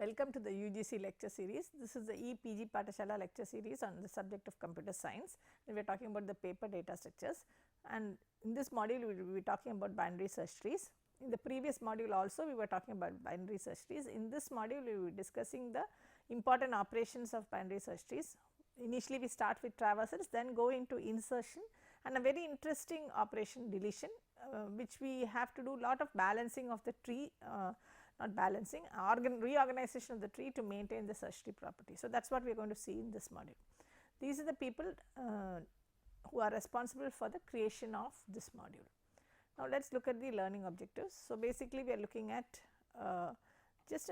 Welcome to the UGC lecture series. This is the EPG Pathashala lecture series on the subject of computer science, and we are talking about the paper data structures, and in this module we will be talking about binary search trees. In the previous module also we were talking about binary search trees. In this module we will be discussing the important operations of binary search trees. Initially we start with traversals, then go into insertion and a very interesting operation deletion, which we have to do lot of balancing of the tree, not balancing, reorganization of the tree to maintain the search tree property. So, that is what we are going to see in this module. These are the people who are responsible for the creation of this module. Now, let us look at the learning objectives. So, basically we are looking at just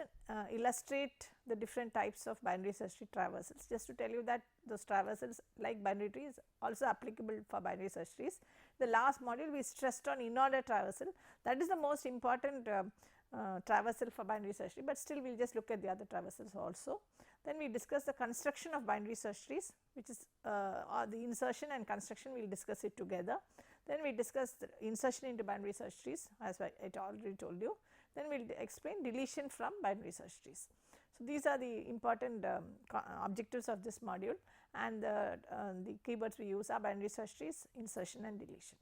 illustrate the different types of binary search tree traversals, just to tell you that those traversals like binary tree is also applicable for binary search trees. The last module we stressed on in-order traversal, that is the most important traversal for binary search tree, but still we will just look at the other traversals also. Then we discuss the construction of binary search trees, which is the insertion and construction, we will discuss it together. Then we discuss the insertion into binary search trees, as I already told you. Then we will explain deletion from binary search trees. So, these are the important objectives of this module, and the keywords we use are binary search trees, insertion and deletion.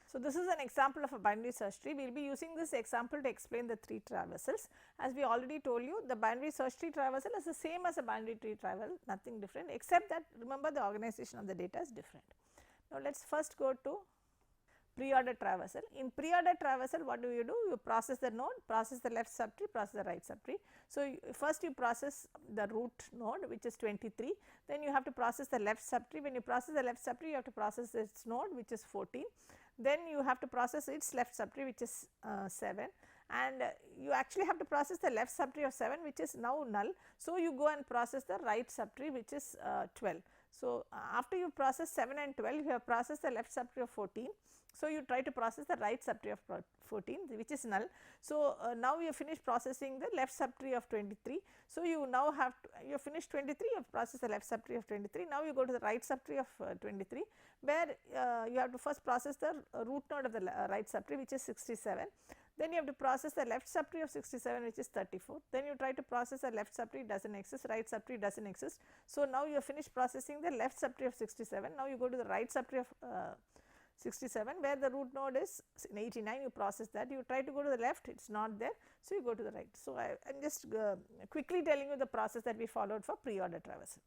So, this is an example of a binary search tree. We will be using this example to explain the three traversals. As we already told you, the binary search tree traversal is the same as a binary tree traversal, nothing different, except that remember the organization of the data is different. Now, let us first go to preorder traversal. In preorder traversal, what do? You process the node, process the left subtree, process the right subtree. So, first you process the root node, which is 23, then you have to process the left subtree. When you process the left subtree, you have to process its node, which is 14. Then you have to process its left subtree, which is 7, and you actually have to process the left subtree of 7, which is now null. So, you go and process the right subtree, which is 12. So, after you process 7 and 12, you have processed the left subtree of 14. So, you try to process the right subtree of 14, which is null. So, now you have finished processing the left subtree of 23. So, you now have to, you have finished 23, you have processed the left subtree of 23. Now, you go to the right subtree of 23, where you have to first process the root node of the right subtree, which is 67. Then you have to process the left subtree of 67, which is 34. Then you try to process the left subtree, does not exist, right subtree does not exist. So, now you have finished processing the left subtree of 67. Now, you go to the right subtree of 67, where the root node is 89, you process that, you try to go to the left, it is not there. So, you go to the right. So, I am just quickly telling you the process that we followed for preorder traversal.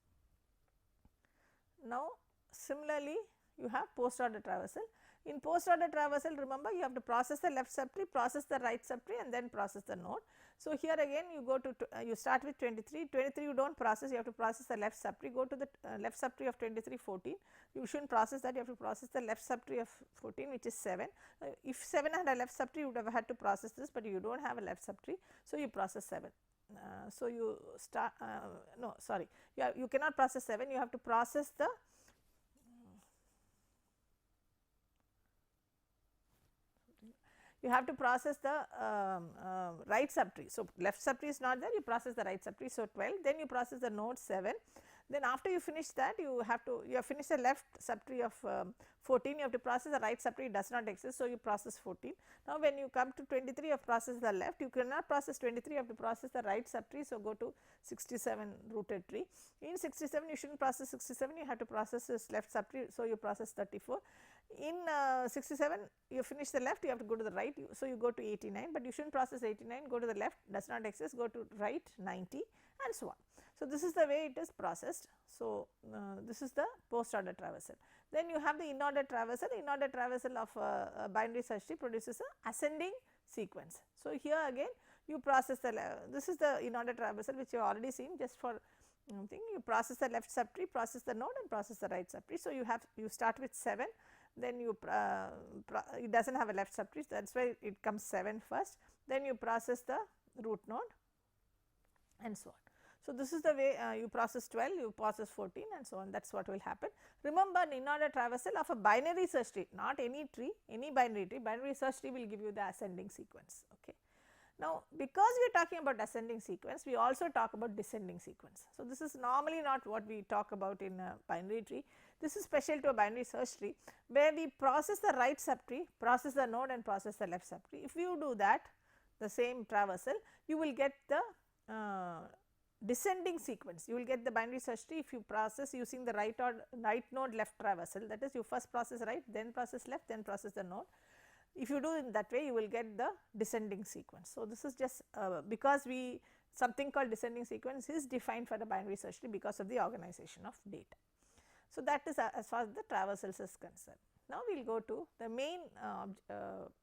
Now, similarly, you have postorder traversal. In postorder traversal, remember you have to process the left subtree, process the right subtree, and then process the node. So, here again you go to you start with 23, 23 you do not process, you have to process the left subtree, go to the left subtree of 23, 14, you should not process that, you have to process the left subtree of 14, which is 7. If 7 had a left subtree, you would have had to process this, but you do not have a left subtree, so you process 7. So, you start no sorry, you cannot process 7, you have to process the right subtree. So, left subtree is not there, you process the right subtree. So, 12, then you process the node 7. Then after you finish that, you have finished the left subtree of 14, you have to process the right subtree, does not exist. So, you process 14. Now, when you come to 23, you have processed the left, you cannot process 23, you have to process the right subtree. So, go to 67 rooted tree. In 67, you should not process 67, you have to process this left subtree. So, you process 34. In 67, you finish the left, you have to go to the right. So, you go to 89, but you should not process 89, go to the left, does not exist, go to right 90, and so on. So, this is the way it is processed. So, this is the postorder traversal. Then you have the in-order traversal. In-order traversal of a binary search tree produces a ascending sequence. So, here again you process the this is the in-order traversal, which you have already seen. Just for thing, you process the left subtree, process the node, and process the right subtree. So, you start with 7, then you it does not have a left subtree, that is why it comes 7 first, then you process the root node and so on. So, this is the way you process 12, you process 14, and so on, that is what will happen. Remember, an in-order traversal of a binary search tree, not any tree, any binary tree, binary search tree will give you the ascending sequence. Okay. Now, because we are talking about ascending sequence, we also talk about descending sequence. So, this is normally not what we talk about in a binary tree. This is special to a binary search tree, where we process the right subtree, process the node, and process the left subtree. If you do that, the same traversal, you will get the descending sequence. You will get the binary search tree if you process using the right node left traversal, that is you first process right, then process left, then process the node. If you do in that way, you will get the descending sequence. So, this is just because something called descending sequence is defined for the binary search tree because of the organization of data. So, that is as far as the traversals is concerned. Now, we will go to the main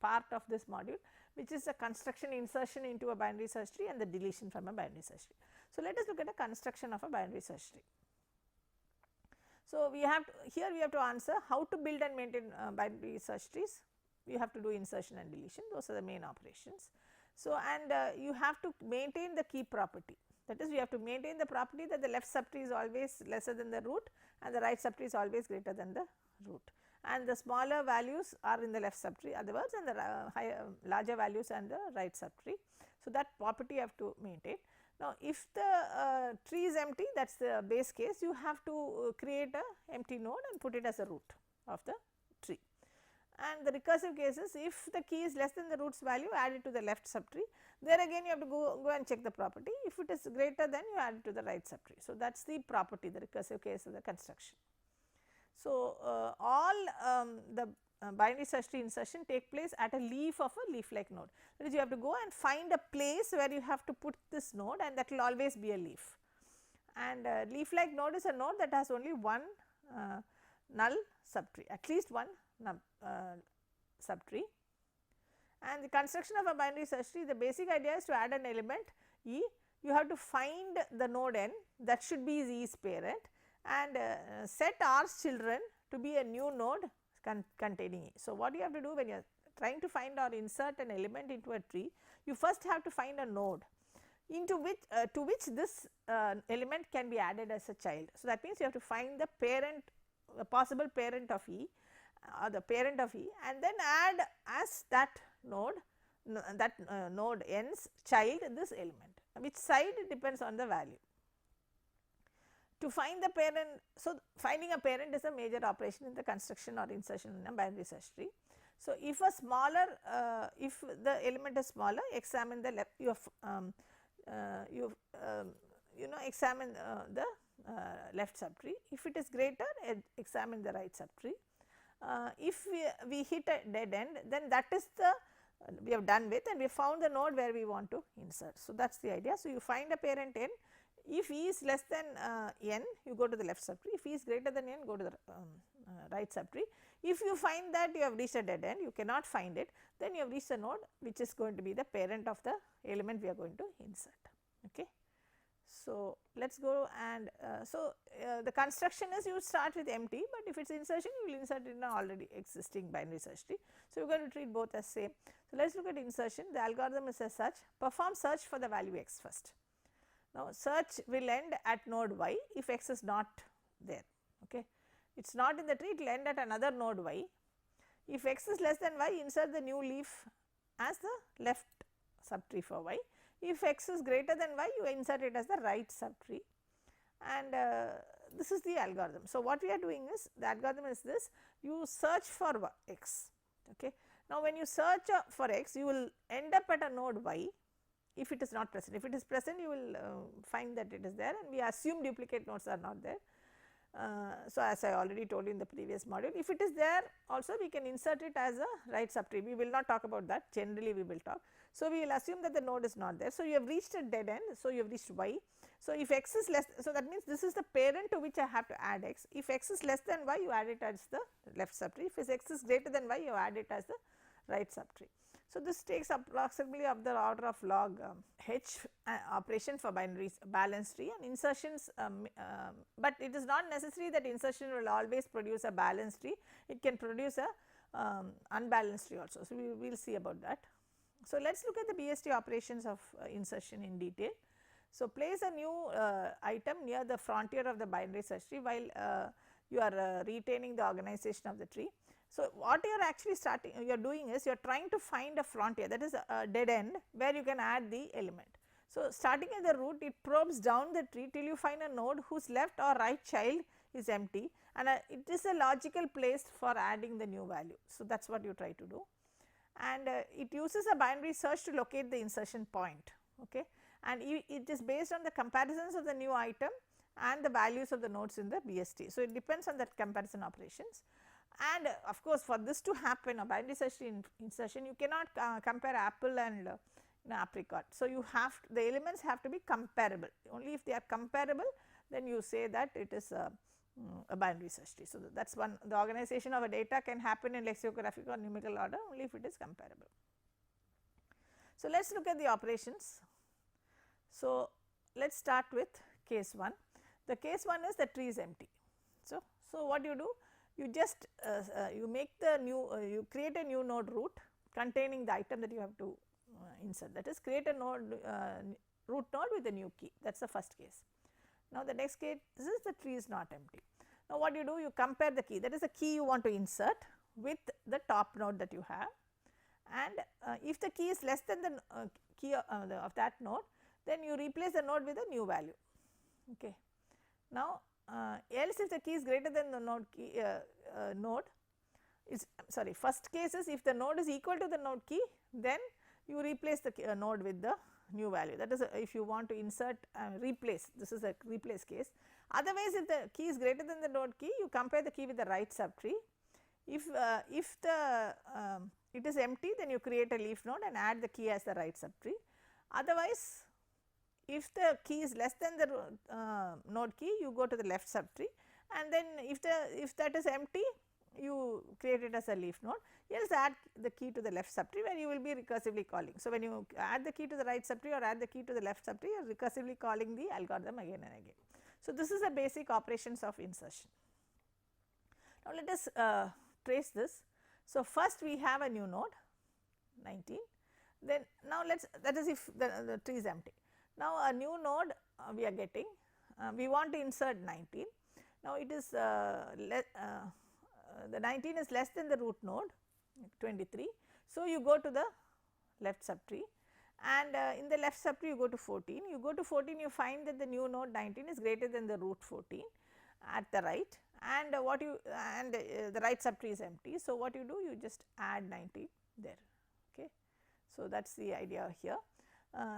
part of this module, which is the construction, insertion into a binary search tree and the deletion from a binary search tree. So, let us look at a construction of a binary search tree. So, we have to, here we have to answer how to build and maintain binary search trees. You have to do insertion and deletion, those are the main operations. So, and you have to maintain the key property, that is you have to maintain the property that the left subtree is always lesser than the root and the right subtree is always greater than the root, and the smaller values are in the left subtree otherwise, and the larger values and the right subtree. So, that property you have to maintain. Now, if the tree is empty, that is the base case, you have to create a empty node and put it as a root of the tree. And the recursive cases, if the key is less than the root's value, add it to the left subtree. There again you have to go and check the property. If it is greater, then you add it to the right subtree. So, that is the property, the recursive case of the construction. So, all the binary search tree insertion take place at a leaf of a leaf like node. That is, you have to go and find a place where you have to put this node, and that will always be a leaf. And leaf like node is a node that has only one null subtree, at least one subtree. And the construction of a binary search tree, the basic idea is to add an element E. You have to find the node n, that should be E's parent, and set R's children to be a new node containing E. So, what you have to do when you are trying to find or insert an element into a tree, you first have to find a node into which to which this element can be added as a child. So, that means you have to find the parent, the possible parent of E or the parent of E, and then add as that node node n's child this element, which side depends on the value. To find the parent, so finding a parent is a major operation in the construction or insertion in a binary search tree. So, if a smaller if the element is smaller, examine the left, examine the left subtree. If it is greater, examine the right subtree. If we hit a dead end, then that is the we have done with, and we found the node where we want to insert. So, that is the idea. So, you find a parent n. If E is less than n, you go to the left subtree. If E is greater than n, go to the right subtree. If you find that you have reached a dead end, you cannot find it, then you have reached a node which is going to be the parent of the element we are going to insert. Okay. So, let us go and the construction is you start with empty, but if it is insertion, you will insert it in an already existing binary search tree. So, we are going to treat both as same. So, let us look at insertion. The algorithm is as such: perform search for the value x first. Now, search will end at node y if x is not there. Okay. It is not in the tree, it will end at another node y. If x is less than y, insert the new leaf as the left subtree for y. If x is greater than y, you insert it as the right subtree, and this is the algorithm. So, what we are doing is, the algorithm is this: you search for x. Okay. Now, when you search for x, you will end up at a node y if it is not present. If it is present, you will find that it is there, and we assume duplicate nodes are not there. So, as I already told you in the previous module, if it is there also, we can insert it as a right subtree. We will not talk about that, generally we will talk. So, we will assume that the node is not there. So, you have reached a dead end. So, you have reached y. So, if x is less, so that means this is the parent to which I have to add x. If x is less than y, you add it as the left subtree. If x is greater than y, you add it as the right subtree. So, this takes approximately of the order of log h operation for binary balanced tree, and insertions, but it is not necessary that insertion will always produce a balanced tree. It can produce a unbalanced tree also. So, we will see about that. So, let us look at the BST operations of insertion in detail. So, place a new item near the frontier of the binary search tree while you are retaining the organization of the tree. So, what you are actually doing is you are trying to find a frontier, that is a dead end where you can add the element. So, starting at the root, it probes down the tree till you find a node whose left or right child is empty, and it is a logical place for adding the new value. So, that is what you try to do, and it uses a binary search to locate the insertion point. Okay. and it is based on the comparisons of the new item and the values of the nodes in the BST. So, it depends on that comparison operations, and of course, for this to happen a binary search tree insertion, you cannot compare apple and apricot. So, you have the elements have to be comparable, only if they are comparable then you say that it is a binary search tree. So, that is one, the organization of a data can happen in lexicographic or numerical order only if it is comparable. So, let us look at the operations. So, let us start with case 1. The case 1 is the tree is empty. So, what you do? You just you make the new you create a new node root containing the item that you have to insert, that is create a node root node with a new key, that is the first case. Now, the next case, this is the tree is not empty. Now, what you do? You compare the key, that is the key you want to insert with the top node that you have, and if the key is less than the key of that node, then you replace the node with a new value. Okay. Now, else if the key is greater than the node key node is first case is if the node is equal to the node key, then you replace the node with the new value, that is if you want to insert replace, this is a replace case. Otherwise, if the key is greater than the node key, you compare the key with the right subtree. If the it is empty, then you create a leaf node and add the key as the right subtree. Otherwise, if the key is less than the node key, you go to the left subtree, and then if that is empty, you create it as a leaf node, else add the key to the left subtree where you will be recursively calling. So, when you add the key to the right subtree or add the key to the left subtree, you are recursively calling the algorithm again and again. So, this is the basic operations of insertion. Now, let us trace this. So, first we have a new node 19, then now let us, that is if the tree is empty. Now, a new node we are getting, we want to insert 19. Now, it is the 19 is less than the root node 23. So, you go to the left subtree, and in the left subtree you go to 14. You go to 14, you find that the new node 19 is greater than the root 14 at the right, and the right subtree is empty. So, what you do? You just add 19 there. Okay. So, that is the idea here.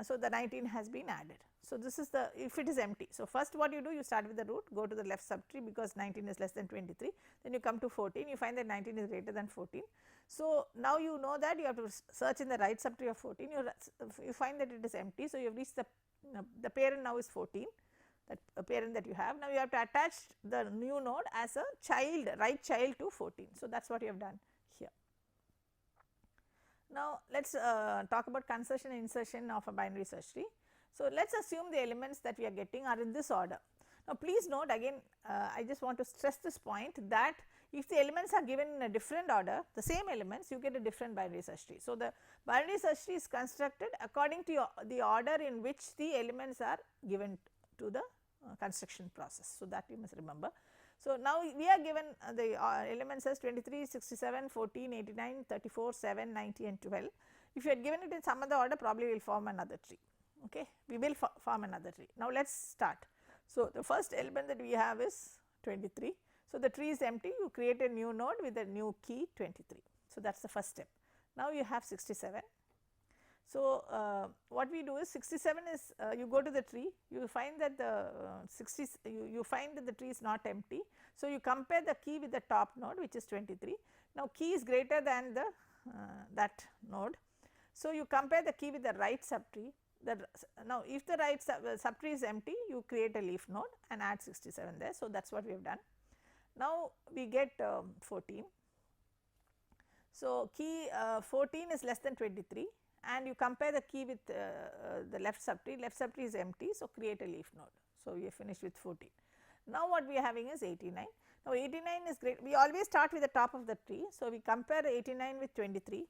So, the 19 has been added. So, this is the if it is empty. So, first what you do? You start with the root, go to the left subtree because 19 is less than 23, then you come to 14, you find that 19 is greater than 14. So, now you know that you have to search in the right subtree of 14, you find that it is empty. So, you have reached the parent now is 14, that parent that you have. Now, you have to attach the new node as a child, right child to 14. So, that is what you have done here. Now, let us talk about consertion and insertion of a binary search tree. So, let us assume the elements that we are getting are in this order. Now, please note again, I just want to stress this point that if the elements are given in a different order, the same elements, you get a different binary search tree. So, the binary search tree is constructed according to the order in which the elements are given to the construction process. So, that you must remember. So, now we are given the elements as 23, 67, 14, 89, 34, 7, 90 and 12. If you had given it in some other order, probably we will form another tree. Okay. We will form another tree. Now, let us start. So, the first element that we have is 23. So, the tree is empty, you create a new node with a new key 23. So, that is the first step. Now, you have 67. So, what we do is 67 is you go to the tree, you find that the you find that the tree is not empty. So, you compare the key with the top node which is 23. Now, key is greater than the that node. So, you compare the key with the right subtree. Now, if the right subtree is empty, you create a leaf node and add 67 there. So, that is what we have done. Now, we get 14. So, key 14 is less than 23, and you compare the key with the left subtree is empty. So, create a leaf node. So, we are finished with 14. Now, what we are having is 89. Now, 89 is great. We always start with the top of the tree. So, we compare 89 with 23,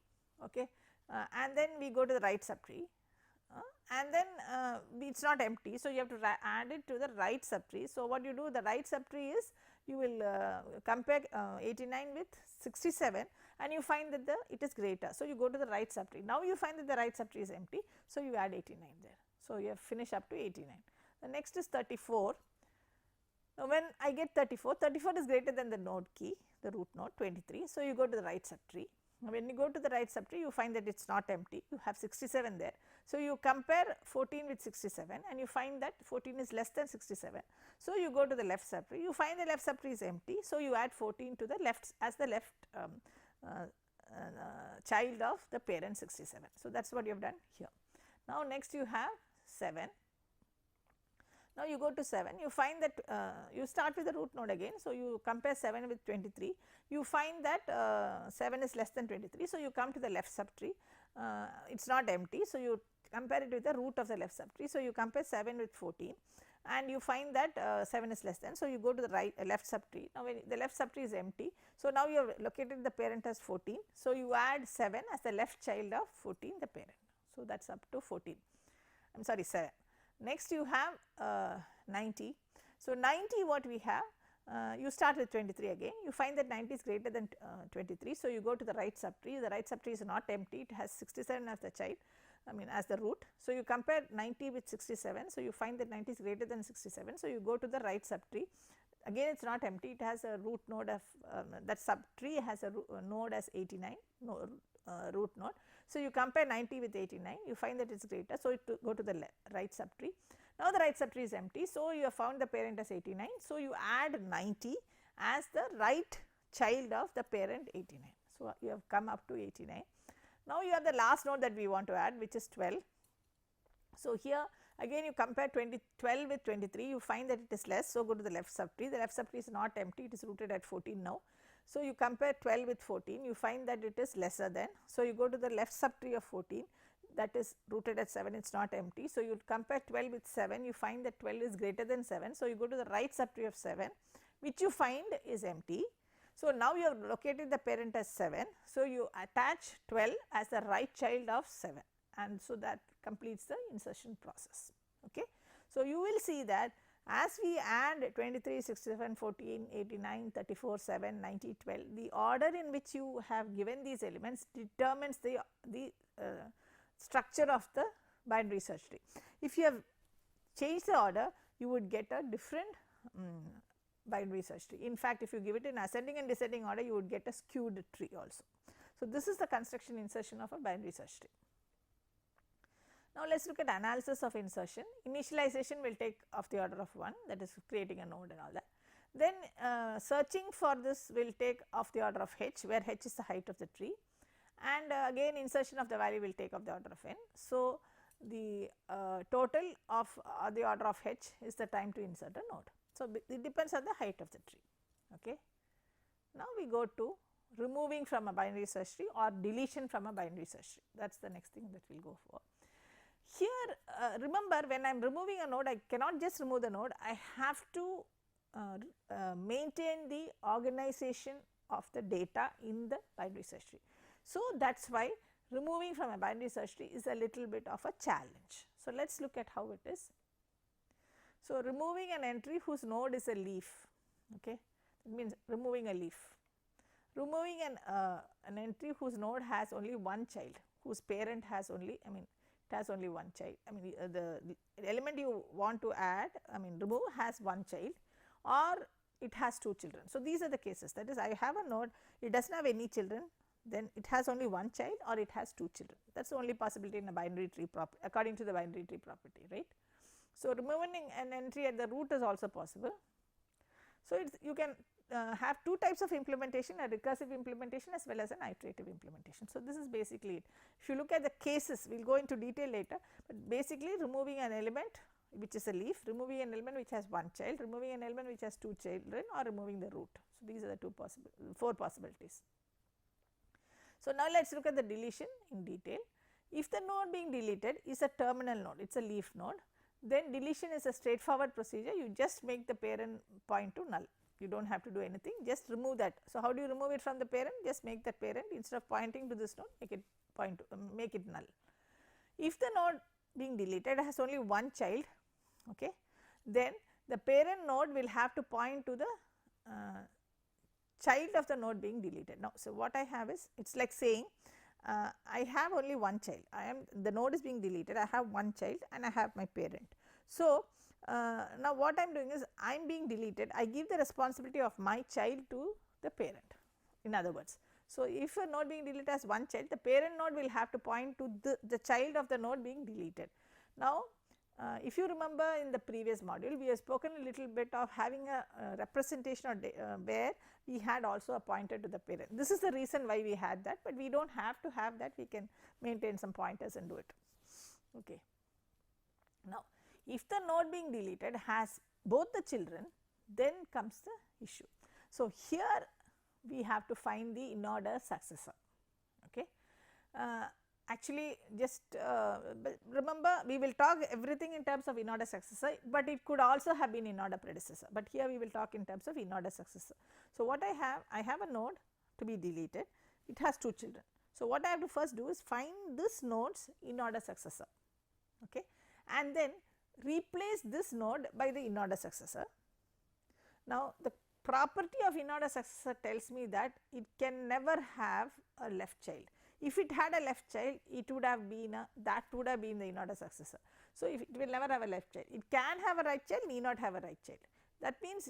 okay, and then we go to the right subtree. And then it is not empty. So, you have to add it to the right subtree. So, what you do, the right subtree is you will compare 89 with 67 and you find that it is greater. So, you go to the right subtree. Now, you find that the right subtree is empty. So, you add 89 there. So, you have finished up to 89. The next is 34. Now, when I get 34, 34 is greater than the node key, the root node 23. So, you go to the right subtree. When you go to the right subtree, you find that it is not empty, you have 67 there. So, you compare 14 with 67 and you find that 14 is less than 67. So, you go to the left subtree, you find the left subtree is empty. So, you add 14 to the left as the left child of the parent 67. So, that is what you have done here. Now, next you have 7. Now, you go to 7, you find that you start with the root node again. So, you compare 7 with 23, you find that 7 is less than 23. So, you come to the left subtree, it is not empty. So, you compare it with the root of the left subtree. So, you compare 7 with 14 and you find that 7 is less than. So, you go to the left subtree. Now, when the left subtree is empty, so now you have located the parent as 14. So, you add 7 as the left child of 14, the parent. So, that is up to 14, I am sorry 7. Next you have 90. So, 90 what we have, you start with 23 again, you find that 90 is greater than 23. So, you go to the right subtree, the right subtree is not empty, it has 67 as the child, I mean as the root. So, you compare 90 with 67, so you find that 90 is greater than 67. So, you go to the right subtree, again it is not empty, it has a root node of that subtree has a node as 89, root node. So, you compare 90 with 89, you find that it is greater. So, you go to the right subtree. Now, the right subtree is empty. So, you have found the parent as 89. So, you add 90 as the right child of the parent 89. So, you have come up to 89. Now, you have the last node that we want to add, which is 12. So, here again you compare 12 with 23, you find that it is less. So, go to the left subtree, the left subtree is not empty, it is rooted at 14 now. So, you compare 12 with 14, you find that it is lesser than. So, you go to the left subtree of 14, that is rooted at 7, it is not empty. So, you compare 12 with 7, you find that 12 is greater than 7. So, you go to the right subtree of 7, which you find is empty. So, now you have located the parent as 7. So, you attach 12 as the right child of 7, and so that completes the insertion process. Okay. So, you will see that as we add 23, 67, 14, 89, 34, 7, 90, 12, the order in which you have given these elements determines the structure of the binary search tree. If you have changed the order, you would get a different binary search tree. In fact, if you give it in ascending and descending order, you would get a skewed tree also. So, this is the construction insertion of a binary search tree. Now, let us look at analysis of insertion. Initialization will take of the order of 1, that is creating a node and all that. Then searching for this will take of the order of h, where h is the height of the tree, and again insertion of the value will take of the order of n. So, the total of the order of h is the time to insert a node. So, it depends on the height of the tree. Okay. Now, we go to removing from a binary search tree or deletion from a binary search tree. That is the next thing that we will go for. Here remember, when I am removing a node, I cannot just remove the node, I have to maintain the organization of the data in the binary search tree. So, that is why removing from a binary search tree is a little bit of a challenge. So, let us look at how it is. So, removing an entry whose node is a leaf, okay, it means removing a leaf. Removing an entry whose node has only one child, whose parent has only, it has only one child. The element you want to add, remove has one child, or it has two children. So, these are the cases, that is, I have a node, it does not have any children, then it has only one child or it has two children. That is the only possibility in a binary tree according to the binary tree property, right. So, removing an entry at the root is also possible. So, you can have two types of implementation, a recursive implementation as well as an iterative implementation. So, this is basically it. If you look at the cases, we will go into detail later, but basically removing an element which is a leaf, removing an element which has one child, removing an element which has two children, or removing the root. So, these are the four possibilities. So, now let us look at the deletion in detail. If the node being deleted is a terminal node, it is a leaf node, then deletion is a straightforward procedure. You just make the parent point to null. You do not have to do anything, just remove that. So, how do you remove it from the parent? Just make that parent, instead of pointing to this node, make it null. If the node being deleted has only one child, okay, then the parent node will have to point to the child of the node being deleted. Now, so what I have is, it is like saying I have only one child, the node is being deleted, I have one child and I have my parent. So, now what I am doing is, I am being deleted, I give the responsibility of my child to the parent, in other words. So, if a node being deleted has one child, the parent node will have to point to the child of the node being deleted. Now, if you remember in the previous module, we have spoken a little bit of having a representation or where we had also a pointer to the parent. This is the reason why we had that, but we do not have to have that, we can maintain some pointers and do it. Okay. Now, if the node being deleted has both the children, then comes the issue. So, here we have to find the in order successor. Okay. Actually, just remember, we will talk everything in terms of in order successor, but it could also have been in order predecessor, but here we will talk in terms of in order successor. So, what I have a node to be deleted, it has 2 children. So, what I have to first do is find this node's in order successor, okay, and then replace this node by the in order successor. Now, the property of in order successor tells me that it can never have a left child. If it had a left child, it would have been that would have been the in order successor. So, if it will never have a left child, it can have a right child, need not have a right child. That means,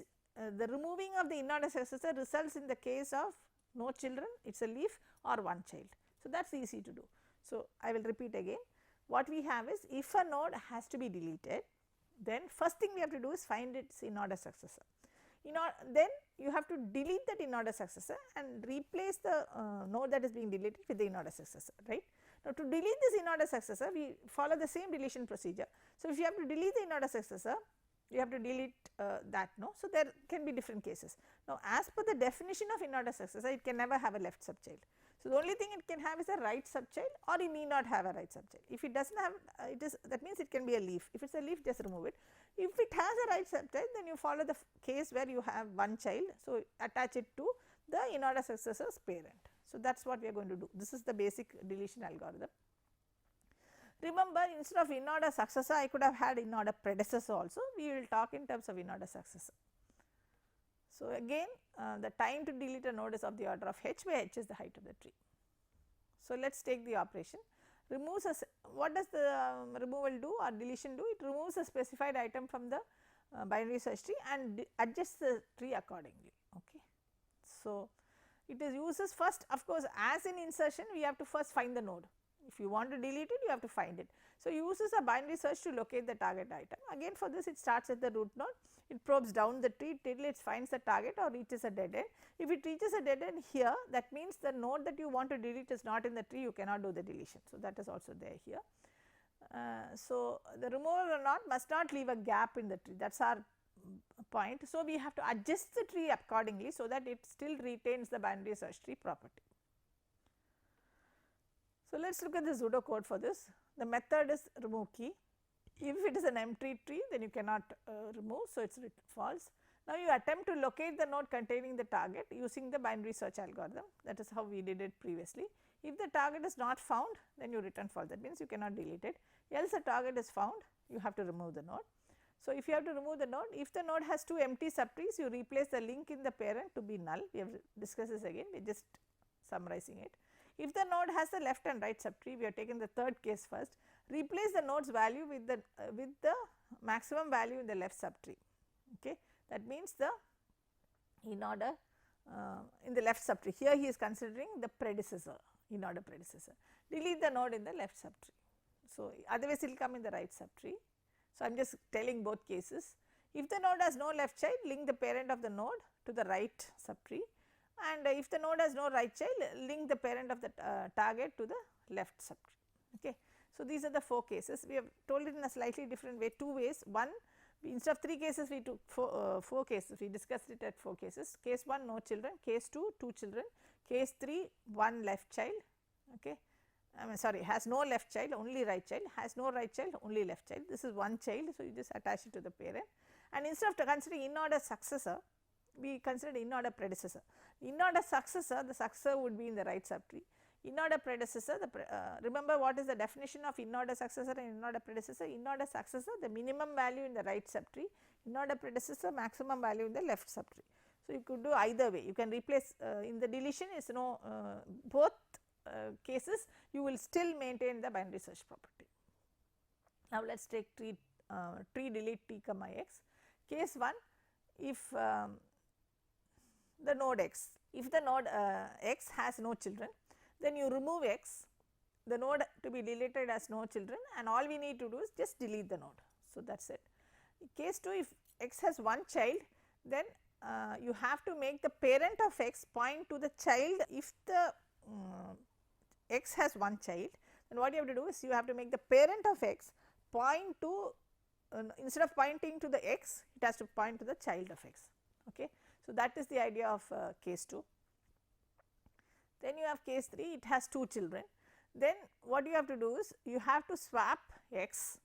the removing of the in order successor results in the case of no children, it is a leaf or one child. So, that is easy to do. So, I will repeat again. What we have is, if a node has to be deleted, then first thing we have to do is find its in order successor. Then you have to delete that in order successor and replace the node that is being deleted with the in order successor, right. Now, to delete this in order successor, we follow the same deletion procedure. So, if you have to delete the in order successor, you have to delete that, no. So, there can be different cases. Now, as per the definition of in order successor, it can never have a left subchild. So, the only thing it can have is a right subchild, or it need not have a right subchild. If it does not have, that means it can be a leaf. If it is a leaf, just remove it. If it has a right subchild, then you follow the case where you have one child. So, attach it to the in order successor's parent. So, that is what we are going to do. This is the basic deletion algorithm. Remember, instead of in order successor, I could have had in order predecessor also. We will talk in terms of in order successor. So, again the time to delete a node is of the order of h, where h is the height of the tree. So, let us take the operation. Removes what does the removal do or deletion do? It removes a specified item from the binary search tree and adjusts the tree accordingly. Okay. So, it is uses first, of course, as in insertion we have to first find the node. If you want to delete it, you have to find it. So, it uses a binary search to locate the target item. Again, for this it starts at the root node, it probes down the tree till it finds the target or reaches a dead end. If it reaches a dead end here, that means the node that you want to delete is not in the tree, you cannot do the deletion. So, that is also there here. So, the removal or not must not leave a gap in the tree, that is our point. So, we have to adjust the tree accordingly, so that it still retains the binary search tree property. So, let us look at the pseudocode for this. The method is remove key. If it is an empty tree, then you cannot remove, so it is false. Now, you attempt to locate the node containing the target using the binary search algorithm, that is how we did it previously. If the target is not found, then you return false, that means you cannot delete it, else a target is found, you have to remove the node. So, if you have to remove the node, if the node has 2 empty subtrees, you replace the link in the parent to be null. We have discussed this again, we are just summarizing it. If the node has the left and right subtree, we have taken the third case first, replace the node's value with the maximum value in the left subtree. Okay. That means the in order in the left subtree, here he is considering the predecessor, in order predecessor. Delete the node in the left subtree. So, otherwise it will come in the right subtree. So, I am just telling both cases. If the node has no left child, link the parent of the node to the right subtree, and if the node has no right child, link the parent of the target to the left subtree. Okay. So, these are the 4 cases. We have told it in a slightly different way, 2 ways. One, instead of 3 cases, we took 4 cases, we discussed it at 4 cases. Case 1, no children, case 2, 2 children, case 3, 1 left child, okay. I mean sorry, has no left child, only right child, has no right child, only left child. This is one child, so you just attach it to the parent. And instead of considering in order successor, we considered in order predecessor. In order successor, the successor would be in the right subtree. In order predecessor, remember what is the definition of in order successor and in order predecessor? In order successor, the minimum value in the right subtree, in order predecessor, maximum value in the left subtree. So, you could do either way, you can replace in the deletion is no both cases you will still maintain the binary search property. Now, let us take tree delete t comma x. Case 1, if the node x, if the node x has no children, then you remove x, the node to be deleted has no children, and all we need to do is just delete the node. So, that is it. In case 2, if x has one child, then you have to make the parent of x point to the child. If the x has one child, then what you have to do is you have to make the parent of x point to instead of pointing to the x, it has to point to the child of x. Okay. So, that is the idea of case 2. Then you have case 3, it has 2 children. Then what you have to do is you have to swap x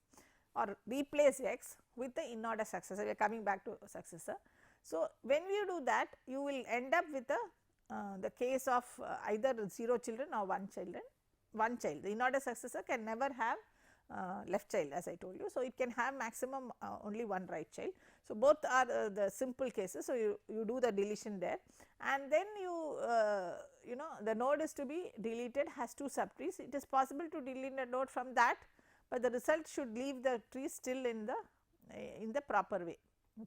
or replace x with the in order successor. We are coming back to successor. So, when you do that, you will end up with the case of either 0 children or 1 child. The in order successor can never have left child, as I told you. So, it can have maximum only 1 right child. So, both are the simple cases. So, you do the deletion there, and then you know the node is to be deleted, has 2 subtrees. It is possible to delete a node from that, but the result should leave the tree still in the proper way,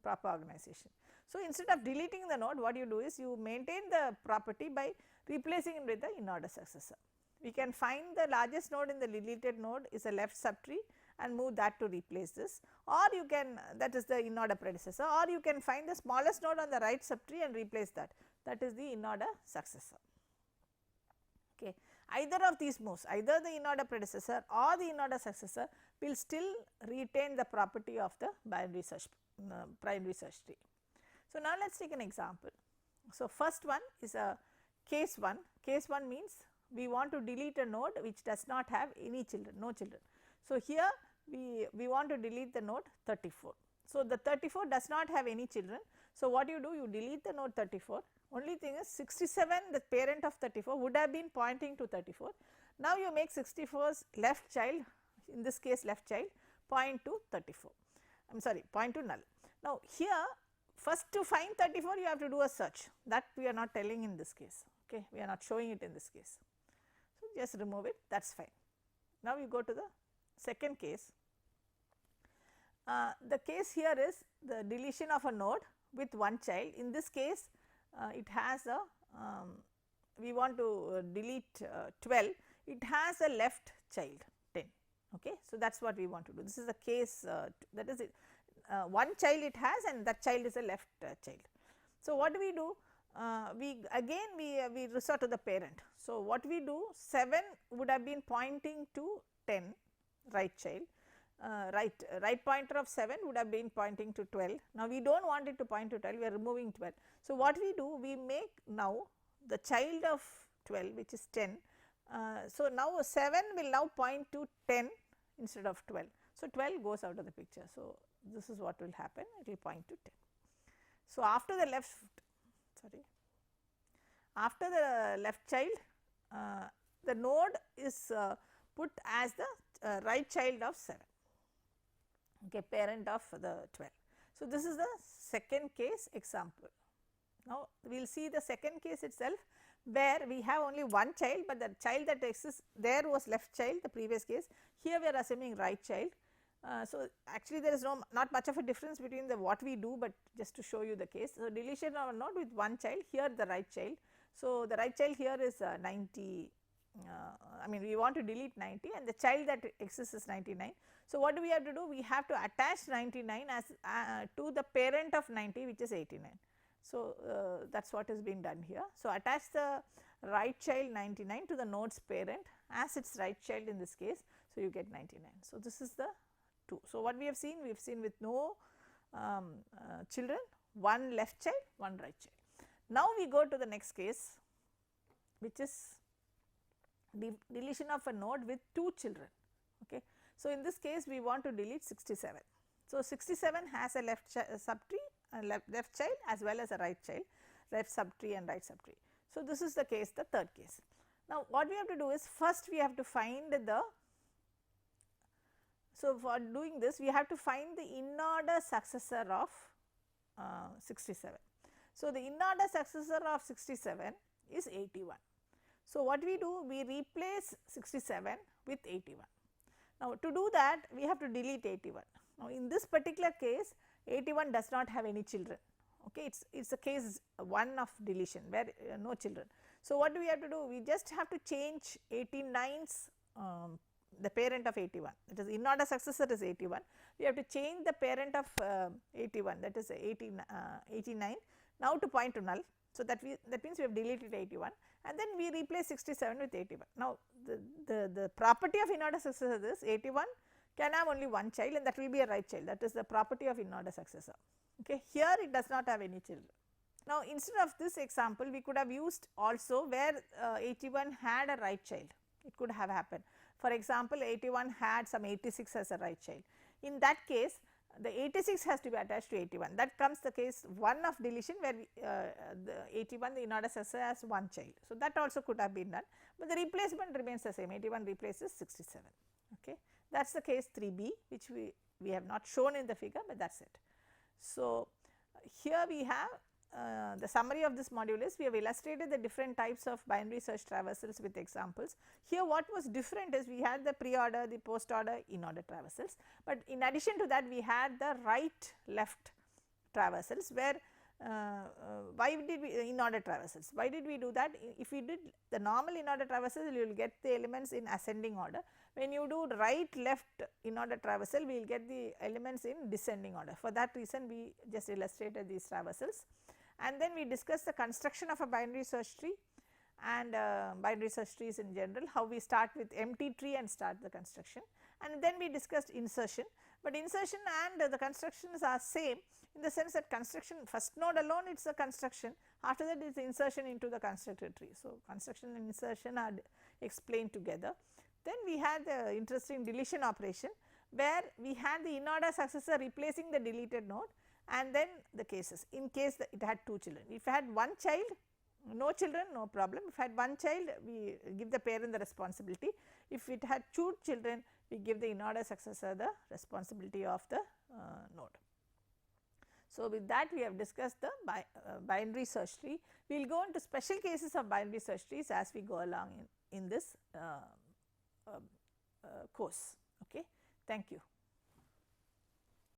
proper organization. So, instead of deleting the node, what you do is you maintain the property by replacing it with the in order successor. We can find the largest node in the deleted node is a left subtree and move that to replace this, or you can, that is the in order predecessor, or you can find the smallest node on the right subtree and replace that, that is the in order successor. Okay. Either of these moves, either the in order predecessor or the in order successor will still retain the property of the binary search primary search tree. So, now let us take an example. So, first one is a case 1. Case 1 means we want to delete a node which does not have any children, no children. So, here we want to delete the node 34. So, the 34 does not have any children. So, what you do, you delete the node 34. Only thing is 67, the parent of 34 would have been pointing to 34. Now, you make 64's left child, in this case left child, point to 34, I am sorry, point to null. Now, here first to find 34 you have to do a search, that we are not telling in this case, okay, we are not showing it in this case. So, just remove it, that is fine. Now, we go to the second case. The case here is the deletion of a node with one child. In this case, it has a we want to delete 12, it has a left child 10. Okay. So, that is what we want to do. This is a case that is it. One child it has, and that child is a left child. So, what do we do? We resort to the parent. So, what we do, 7 would have been pointing to 10, right child, right pointer of 7 would have been pointing to 12. Now, we do not want it to point to 12, we are removing 12. So, what we do, we make now the child of 12, which is 10. So, now 7 will now point to 10 instead of 12. So, 12 goes out of the picture. So, this is what will happen, it will point to 10. So, after the left child, the node is put as the right child of 7, okay, parent of the 12. So, this is the second case example. Now, we will see the second case itself, where we have only one child, but the child that exists there was left child, the previous case. Here we are assuming right child. So, actually there is not much of a difference between the what we do, but just to show you the case. So, deletion of a node with one child, here the right child. So, the right child here is 90, I mean we want to delete 90, and the child that exists is 99. So, what do we have to do? We have to attach 99 as to the parent of 90, which is 89. So, that is what is being done here. So, attach the right child 99 to the node's parent as its right child in this case. So, you get 99. So, this is the 2. So, what we have seen with no children, one left child, one right child. Now, we go to the next case, which is deletion of a node with 2 children. Okay. So, in this case we want to delete 67. So, 67 has a left subtree, left child as well as a right child, left subtree and right subtree. So, this is the case, the third case. Now, what we have to do is first we have to find the, so for doing this we have to find the in order successor of 67. So, the in order successor of 67 is 81. So, what we do, we replace 67 with 81. Now, to do that we have to delete 81. Now, in this particular case 81 does not have any children, okay, it is a case 1 of deletion where no children. So, what do we have to do? We just have to change 89's the parent of 81, that is in order successor is 81. We have to change the parent of 81, that is 89 now to point to null. So, that means we have deleted 81 and then we replace 67 with 81. Now, the property of in order successor is 81 can have only one child and that will be a right child, that is the property of in order successor. Okay. Here it does not have any children. Now, instead of this example we could have used also where 81 had a right child, it could have happened. For example, 81 had some 86 as a right child. In that case the 86 has to be attached to 81, that comes the case 1 of deletion where the 81 the in order successor has one child. So, that also could have been done, but the replacement remains the same, 81 replaces 67. Okay. That is the case 3b, which we have not shown in the figure, but that is it. So, here we have the summary of this module is we have illustrated the different types of binary search traversals with examples. Here what was different is we had the pre-order, the post-order, in-order traversals, but in addition to that we had the right-left traversals where why did we in-order traversals? Why did we do that? If we did the normal in-order traversals, you will get the elements in ascending order. When you do right-left in-order traversal, we will get the elements in descending order. For that reason, we just illustrated these traversals. And then we discussed the construction of a binary search tree and binary search trees in general, how we start with empty tree and start the construction. And then we discussed insertion, but insertion and the constructions are same in the sense that construction first node alone it is a construction, after that it is insertion into the constructed tree. So, construction and insertion are explained together. Then we had the interesting deletion operation where we had the in order successor replacing the deleted node and then the cases in case that it had 2 children. If it had one child, no children, no problem. If it had one child, we give the parent the responsibility. If it had 2 children, we give the in order successor the responsibility of the node. So, with that we have discussed the binary search tree. We will go into special cases of binary search trees as we go along in this course. Okay. Thank you.